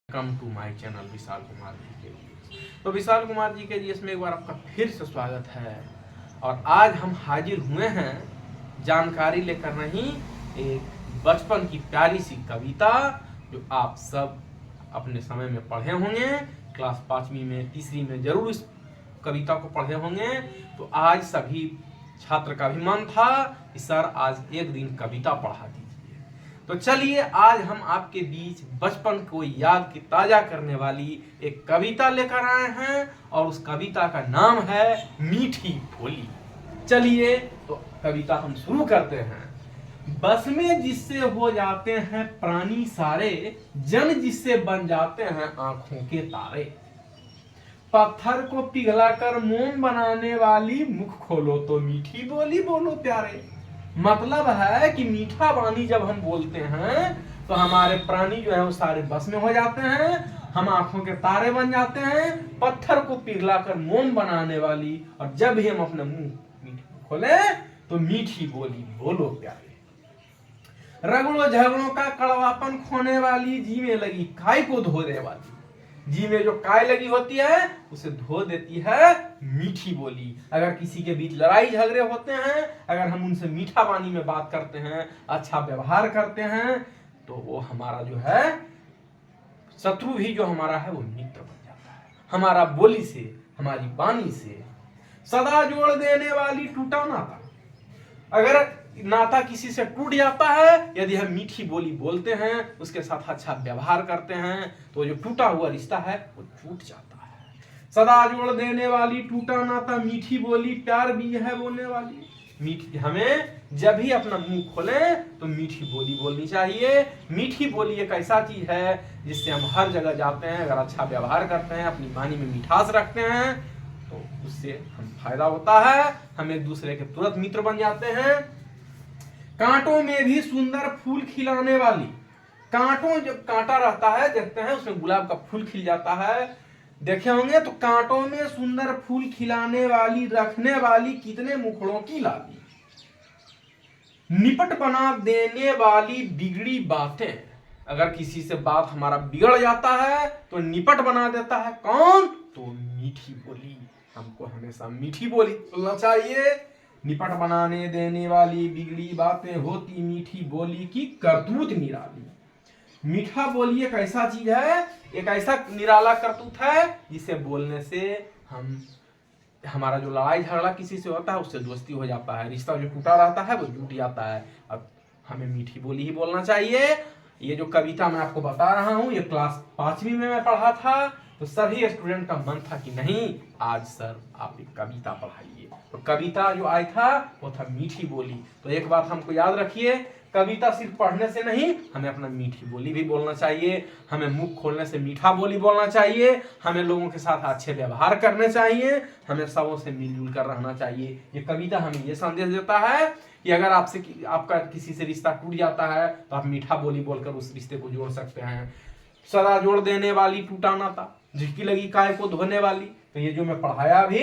Welcome to my channel Vishal Kumar ji के लिए। तो विशाल कुमार जी के लिए इसमें एक बार आपका फिर से स्वागत है। और आज हम हाजिर हुए हैं जानकारी लेकर नहीं, एक बचपन की प्यारी सी कविता जो आप सब अपने समय में पढ़े होंगे। क्लास 5वीं में, तीसरी में जरूर इस कविता को पढ़े होंगे। तो आज सभी छात्र का भी मन था कि सर आज एक दिन कविता पढ़ा दीजिए। तो चलिए आज हम आपके बीच बचपन को याद की ताजा करने वाली एक कविता लेकर आए हैं और उस कविता का नाम है मीठी बोली। चलिए तो कविता हम शुरू करते हैं। बस में जिससे हो जाते हैं प्राणी सारे, जन जिससे बन जाते हैं आंखों के तारे। पत्थर को पिघलाकर मोम बनाने वाली, मुख खोलो तो मीठी बोली बोलो प्यारे। मतलब है कि मीठा वाणी जब हम बोलते हैं तो हमारे प्राणी जो है वो सारे बस में हो जाते हैं, हम आंखों के तारे बन जाते हैं। पत्थर को पिघलाकर मोम बनाने वाली, और जब भी हम अपना मुंह खोले तो मीठी बोली बोलो प्यारे। रगड़ो झगड़ों का कड़वापन खोने वाली, जी में लगी काय को धोने वाली। जी में जो काय लगी होती है उसे धो देती है मीठी बोली। अगर किसी के बीच लड़ाई झगड़े होते हैं, अगर हम उनसे मीठा वाणी में बात करते हैं, अच्छा व्यवहार करते हैं, तो वो हमारा जो है शत्रु भी जो हमारा है वो मित्र बन जाता है। हमारा बोली से, हमारी वाणी से सदा जोड़ देने वाली टूटा नाता। अगर नाता किसी से टूट जाता है, यदि हम मीठी बोली बोलते हैं, उसके साथ अच्छा व्यवहार करते हैं, तो जो टूटा हुआ रिश्ता है वो टूट जाता है। सदा जोड़ देने वाली टूटा नाता, मीठी बोली प्यार भी है बोलने वाली। मीठी, हमें जब भी अपना मुंह खोले तो मीठी बोली बोलनी चाहिए। मीठी बोली एक ऐसा चीज है जिससे हम हर जगह जाते हैं, अगर अच्छा व्यवहार करते हैं, अपनी वाणी में मिठास रखते हैं, तो उससे हम फायदा होता है। हम एक दूसरे के तुरंत मित्र बन जाते हैं। कांटों में भी सुंदर फूल खिलाने वाली। कांटों, जब कांटा रहता है देखते हैं उसमें गुलाब का फूल खिल जाता है, देखे होंगे। तो कांटों में सुंदर फूल खिलाने वाली, रखने वाली कितने मुखड़ों की लाली। निपट बना देने वाली बिगड़ी बातें। अगर किसी से बात हमारा बिगड़ जाता है तो निपट बना देता है कौन? तो मीठी बोली। हमको हमेशा मीठी बोली बोलना चाहिए। निपट बनाने देने वाली बिगड़ी बातें, होती मीठी बोली की करतूत निराली। मीठा बोली एक ऐसा चीज है, एक ऐसा निराला करतूत है जिसे बोलने से हमारा जो लड़ाई झगड़ा किसी से होता है उससे दोस्ती हो जाता है, रिश्ता जो टूटा रहता है वो जुट जाता है। अब हमें मीठी बोली ही बोलना चाहिए। ये जो कविता मैं आपको बता रहा हूँ, ये क्लास 5वीं में मैं पढ़ा था, तो सभी स्टूडेंट का मन था कि नहीं आज सर आप एक कविता पढ़ाइए। तो कविता जो आई था वो था मीठी बोली। तो एक बात हमको याद रखिए, कविता सिर्फ पढ़ने से नहीं, हमें अपना मीठी बोली भी बोलना चाहिए। हमें मुंह खोलने से मीठा बोली बोलना चाहिए। हमें लोगों के साथ अच्छे व्यवहार करने चाहिए। हमें सबों से मिलजुल कर रहना चाहिए। ये कविता हमें ये संदेश देता है कि अगर आपका किसी से रिश्ता टूट जाता है तो आप मीठा बोली बोलकर उस रिश्ते को जोड़ सकते हैं। सदा जोड़ देने वाली टूटा नाता, झिड़की लगी काय को धोने वाली। तो ये जो मैं पढ़ाया भी,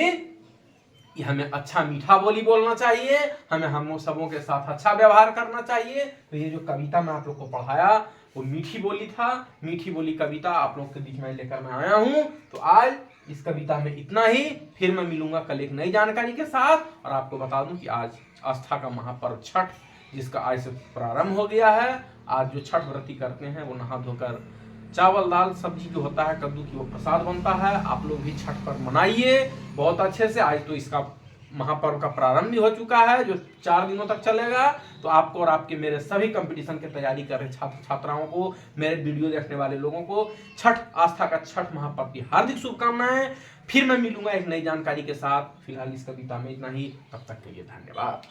ये हमें अच्छा मीठा बोली बोलना चाहिए। हमें हम सबों के साथ अच्छा व्यवहार करना चाहिए। तो ये जो कविता मैं आप लोग को पढ़ाया वो मीठी बोली था। मीठी बोली कविता आप लोग के बीच में लेकर मैं आया हूँ। तो आज इस कविता में इतना ही। फिर मैं मिलूंगा कल एक नई जानकारी के साथ। और आपको बता दूं कि आज आस्था का महापर्व छठ, जिसका आज से प्रारंभ हो गया है। आज जो छठ व्रती करते हैं वो नहा धोकर चावल दाल सब्जी जो होता है कद्दू की, वो प्रसाद बनता है। आप लोग भी छठ पर्व मनाइए बहुत अच्छे से। आज तो इसका महापर्व का प्रारंभ भी हो चुका है जो 4 दिनों तक चलेगा। तो आपको और आपके मेरे सभी कंपटीशन की तैयारी कर रहे छात्र छात्राओं को, मेरे वीडियो देखने वाले लोगों को छठ आस्था का छठ महापर्व की हार्दिक शुभकामनाएं। फिर मैं मिलूंगा एक नई जानकारी के साथ। फिलहाल इस कविता में इतना ही। तब तक के लिए धन्यवाद।